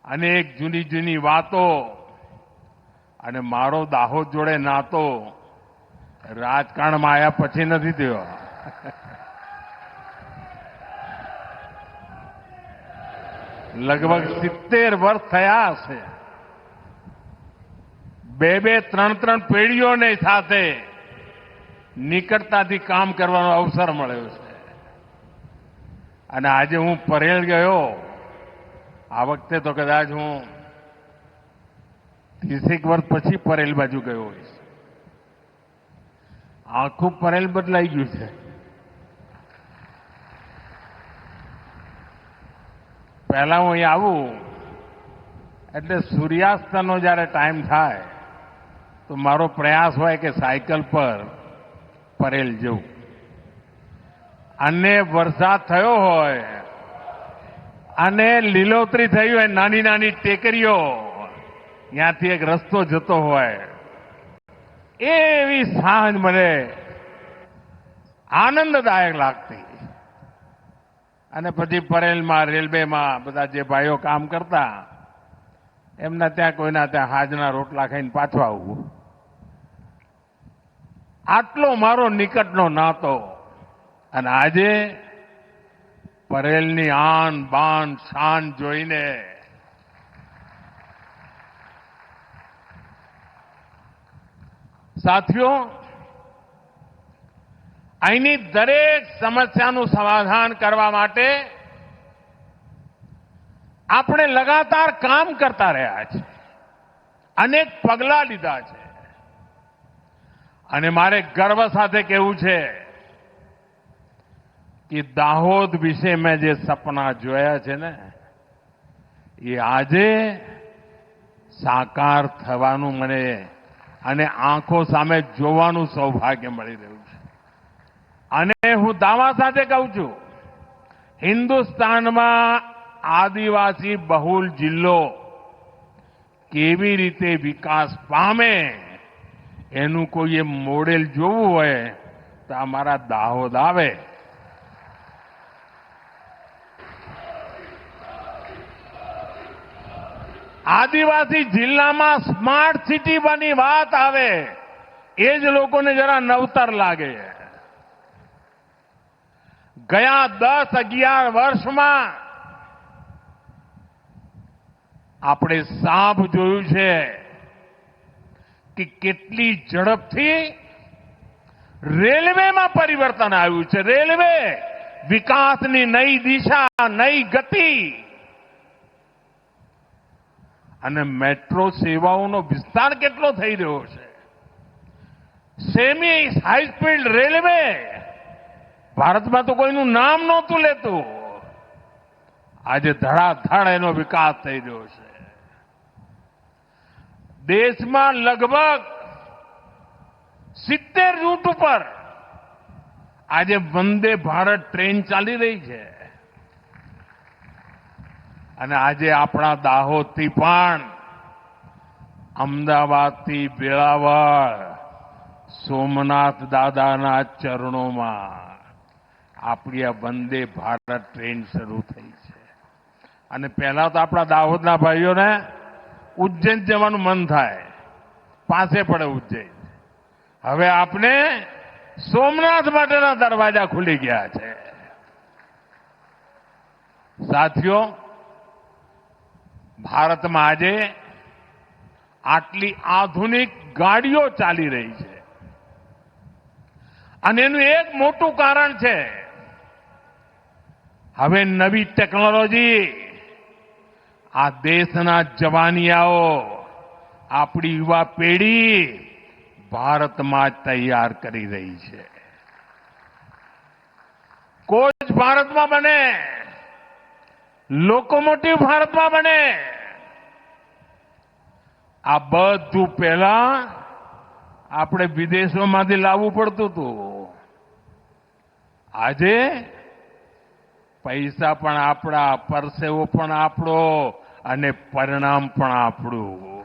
અનેક જૂની જૂની વાતો અને મારો દાહોદ જોડે નાતો રાજકારણમાં આવ્યા પછી નથી થયો. લગભગ 70 વર્ષ થયા હશે. બે ત્રણ પેઢીઓને સાથે નિકટતાથી કામ કરવાનો અવસર મળ્યો છે. અને આજે હું પરેલ ગયો. આ વખતે તો કદાચ હું 30 વર્ષ પછી પરેલ બાજુ ગયો હોઈશ. આખું પરેલ બદલાઈ ગયું છે. પહેલા હું અહીં આવું એટલે સૂર્યાસ્તનો જ્યારે ટાઈમ થાય તો મારો પ્રયાસ હોય કે સાયકલ પર પરેલ જવું. અને વરસાદ થયો હોય અને લીલોતરી થઈ હોય, નાની નાની ટેકરીઓ, ત્યાંથી એક રસ્તો જતો હોય, એવી સાંજ મને આનંદદાયક લાગતી. અને પછી પરેલમાં રેલવેમાં બધા જે ભાઈઓ કામ કરતા એમના ત્યાં કોઈના ત્યાં હાજના રોટલા ખાઈને પાછું આવવું. આટલો મારો નિકટનો નાતો. અને આજે પરેલની આન બાન શાન જોઈને સાથીઓ, અહીંની દરેક સમસ્યાનું સમાધાન કરવા માટે આપણે લગાતાર કામ કરતા રહ્યા છે, અનેક પગલાં લીધા છે. અને મારે ગર્વ સાથે કહેવું છે કે દાહોદ વિશે મેં જે સપના જોયા છે ને, એ આજે સાકાર થવાનું મને અને આંખો સામે જોવાનું સૌભાગ્ય મળી રહ્યું છે. અને હું દાવા સાથે કહું છું, હિન્દુસ્તાનમાં આદિવાસી બહુલ જિલ્લો કેવી રીતે વિકાસ પામે એનું કોઈએ મોડેલ જોવું હોય તો અમારા દાહોદ આવે. આદિવાસી જિલ્લામાં સ્માર્ટ સિટી બની વાત આવે એ જ લોકોને જરા નવતર લાગે. ગયા 10-11 વર્ષમાં આપણે સાપ જોયું છે કે કેટલી ઝડપથી રેલવેમાં પરિવર્તન આવ્યું છે. રેલવે વિકાસની નઈ દિશા, નઈ ગતિ. અને મેટ્રો સેવાઓનો વિસ્તાર કેટલો થઈ રહ્યો છે. સેમી હાઈ સ્પીડ રેલવે ભારતમાં તો કોઈનું નામ નહોતું લેતું. આજે ધડાધડ એનો વિકાસ થઈ રહ્યો છે. દેશમાં લગભગ 70 રૂટ ઉપર આજે વંદે ભારત ટ્રેન ચાલી રહી છે. અને આજે આપણા દાહોદથી પણ અમદાવાદથી વેળાવળ સોમનાથ દાદાના ચરણોમાં આપણી આ વંદે ભારત ટ્રેન શરૂ થઈ છે. અને પહેલા તો આપણા દાહોદના ભાઈઓને ઉજ્જૈન જવાનું મન થાય, પાસે પડે ઉજ્જૈન. હવે આપને સોમનાથ માટેના દરવાજા ખુલી ગયા છે. સાથીઓ, ભારતમાં આજે આટલી આધુનિક ગાડીઓ ચાલી રહી છે. અને એનું એક મોટું કારણ છે, હવે નવી ટેકનોલોજી આ દેશના જવાનિયાઓ, આપણી યુવા પેઢી ભારતમાં જ તૈયાર કરી રહી છે. કોચ ભારતમાં બને, લોકોમોટિવ ભારતમાં બને. આ બધું પહેલા આપણે વિદેશોમાંથી લાવવું પડતું હતું. આજે પૈસા પણ આપણા, પરસેવો પણ આપણો અને પરિણામ પણ આપણું.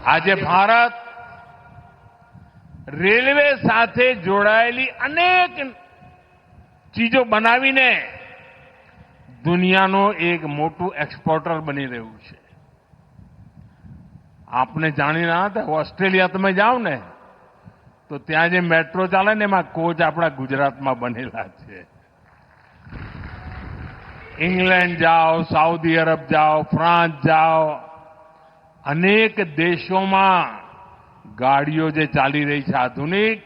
આજે ભારત રેલવે સાથે જોડાયેલી અનેક ચીજો બનાવીને દુનિયાનું એક મોટું એક્સપોર્ટર બની રહ્યું છે. આપને જાણી ના હતા, ઓસ્ટ્રેલિયા તમે જાઓ ને તો ત્યાં જે મેટ્રો ચાલે ને એમાં કોચ આપણા ગુજરાતમાં બનેલા છે. ઇંગ્લેન્ડ જાઓ, સાઉદી અરબ જાઓ, ફ્રાન્સ જાઓ, અનેક દેશોમાં ગાડીઓ જે ચાલી રહી છે આધુનિક,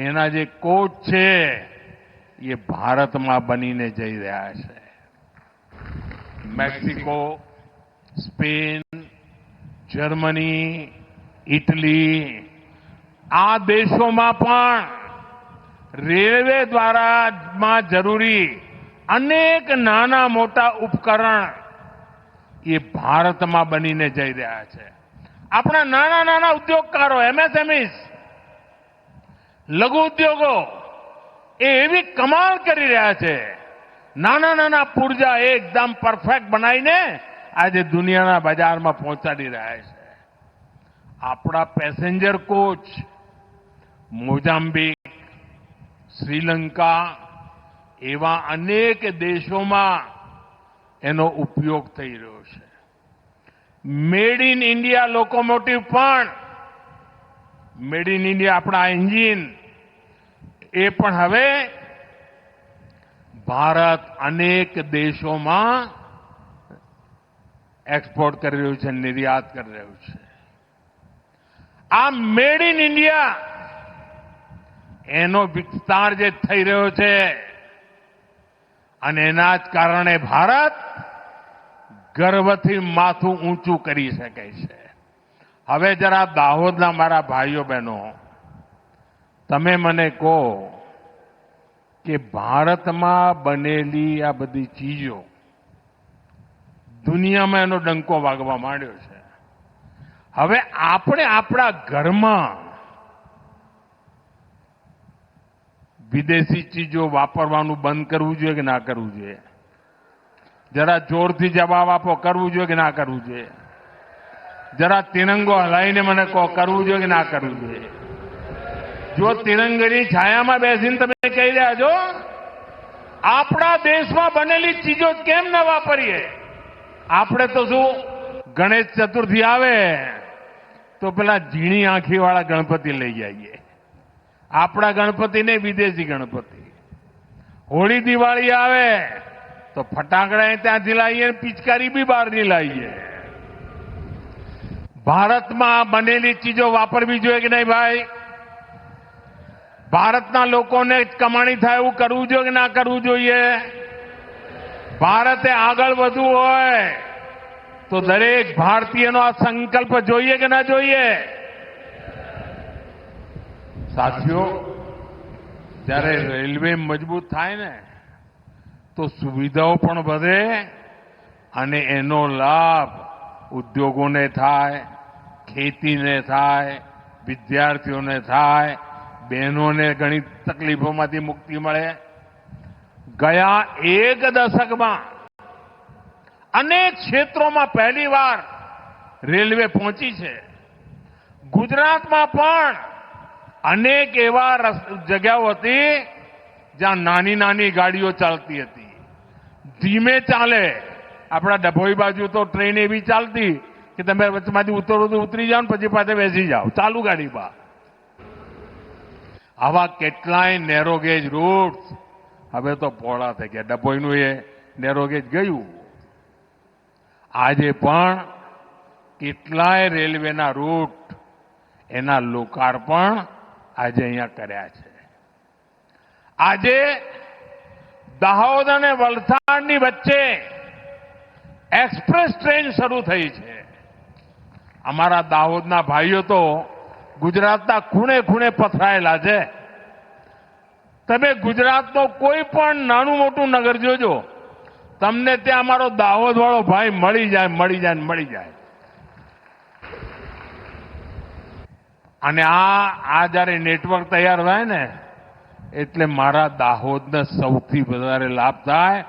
એના જે કોચ છે એ ભારતમાં બનીને જઈ રહ્યા છે. મેક્સિકો, સ્પેન, જર્મની, ઇટલી, આ દેશોમાં પણ રેલવે દ્વારામાં જરૂરી અનેક નાના મોટા ઉપકરણ એ ભારતમાં બનીને જઈ રહ્યા છે. આપણા નાના નાના ઉદ્યોગકારો, એમએસએમઈસ, લઘુ ઉદ્યોગો એ એવી કમાલ કરી રહ્યા છે. નાના નાના પુર્જા એકદમ પરફેક્ટ બનાવીને આજે દુનિયાના બજારમાં પહોંચાડી રહ્યા છે. આપણા પેસેન્જર કોચ મોઝામ્બિક, શ્રીલંકા એવા અનેક દેશોમાં એનો ઉપયોગ થઈ રહ્યો છે. મેડ ઇન ઇન્ડિયા લોકોમોટિવ પણ, મેડ ઇન ઇન્ડિયા આપણા એન્જિન એ પણ હવે ભારત અનેક દેશોમાં એક્સપોર્ટ કરી રહ્યું છે, નિર્યાત કરી રહ્યું છે. આ મેડ ઇન ઇન્ડિયા એનો વિસ્તાર જે થઈ રહ્યો છે અને એના જ કારણે ભારત ગર્વથી માથું ઊંચું કરી શકે છે. હવે જરા દાહોદના મારા ભાઈઓ બહેનો, તમે મને કહો કે ભારતમાં બનેલી આ બધી ચીજો દુનિયામાં એનો ડંકો વાગવા માંડ્યો છે. હવે આપણે આપણા ઘરમાં વિદેશી ચીજો વાપરવાનું બંધ કરવું જોઈએ કે ના કરવું જોઈએ? જરા જોરથી જવાબ આપો. કરવું જોઈએ કે ના કરવું જોઈએ? જરા તિરંગો હલાવીને મને કહો, કરવું જોઈએ કે ના કરવું જોઈએ? જો તિરંગાની છાયામાં બેસીને તમે કહી રહ્યા છો આપણા દેશમાં બનેલી ચીજો કેમ ન વાપરીએ? આપણે તો શું, ગણેશ ચતુર્થી આવે તો પેલા ઝીણી આંખીવાળા ગણપતિ લઈ જઈએ. આપણા ગણપતિ ને વિદેશી ગણપતિ. હોળી દિવાળી આવે તો ફટાકડા ત્યાંથી લાવીએ, પિચકારી બી બહારની લાવીએ. ભારતમાં બનેલી ચીજો વાપરવી જોઈએ કે નહીં ભાઈ? ભારતના લોકોને કમાણી થાય એવું કરવું જોઈએ કે ના કરવું જોઈએ? ભારતે આગળ વધવું હોય તો દરેક ભારતીયનો આ સંકલ્પ જોઈએ કે ના જોઈએ? સાથીઓ, જ્યારે રેલવે મજબૂત થાય ને તો સુવિધાઓ પણ વધે અને એનો લાભ ઉદ્યોગોને થાય, ખેતીને થાય, વિદ્યાર્થીઓને થાય, બહેનોને ઘણી તકલીફોમાંથી મુક્તિ મળે. ગયા એક દશકમાં અનેક ક્ષેત્રોમાં પહેલીવાર રેલવે પહોંચી છે. ગુજરાતમાં પણ અનેક એવા જગ્યાઓ હતી જ્યાં નાની નાની ગાડીઓ ચાલતી હતી, ધીમે ચાલે. આપણા ડભોઈ બાજુ તો ટ્રેન એવી ચાલતી કે તમે વચમાંથી ઉતરો તો ઉતરી જાઓ, પછી પાછા બેસી જાઓ ચાલુ ગાડીમાં. આવા કેટલાય નેરોગેજ રૂટ હવે તો પહોળા થઈ ગયા. ડભોઈનું એ નેરોગેજ ગયું. આજે પણ કેટલાય રેલવેના રૂટ એના લોકાર્પણ આજે અહીંયા કર્યા છે. આજે દાહોદ અને વલસાડની વચ્ચે એક્સપ્રેસ ટ્રેન શરૂ થઈ છે. અમારા દાહોદના ભાઈઓ તો ગુજરાતના ખૂણે ખૂણે પથરાયેલા છે. તમે ગુજરાતનો કોઈ પણ નાનું મોટું નગર જોજો, તમને ત્યાં અમારો દાહોદ વાળો ભાઈ મળી જાય. અને આ જયારે નેટવર્ક તૈયાર થાય ને એટલે મારા દાહોદને સૌથી વધારે લાભ થાય,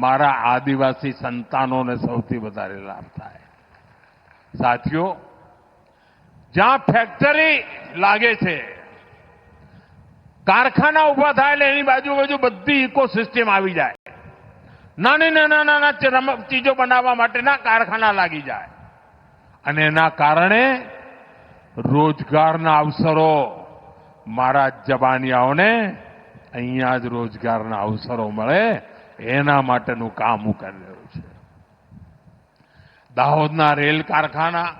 મારા આદિવાસી સંતાનોને સૌથી વધારે લાભ થાય. સાથીઓ, જ્યાં ફેક્ટરી લાગે છે, કારખાના ઉભા થાય એટલે એની બાજુ બધી ઇકોસિસ્ટમ આવી જાય. નાના ચીજો બનાવવા માટેના કારખાના લાગી જાય અને એના કારણે રોજગારના અવસરો મારા જબાનિયાઓને અહીંયા જ રોજગારના અવસરો મળે એના માટેનું કામ હું કરી રહ્યો છું. દાહોદના રેલ કારખાના,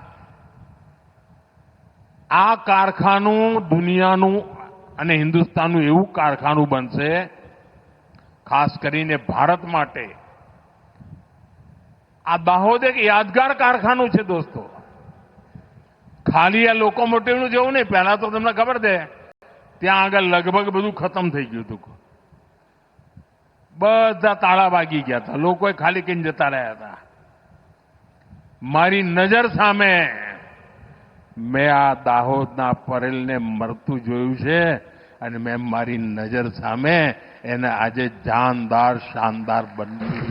આ કારખાનું દુનિયાનું અને હિન્દુસ્તાનનું એવું કારખાનું બનશે, ખાસ કરીને ભારત માટે આ દાહોદ એક યાદગાર કારખાનું છે દોસ્તો. ખાલી આ લોકોમોટિવનું જેવું નહીં. પહેલા તો તમને ખબર છે ત્યાં આગળ લગભગ બધું ખતમ થઈ ગયું હતું. બધા તાળા વાગી ગયા હતા, લોકોએ ખાલી કહીને જતા રહ્યા હતા. મારી નજર સામે મેં આ દાહોદના પરેલને મરતું જોયું છે અને મેં મારી નજર સામે એને આજે જાનદાર શાનદાર બન્યું.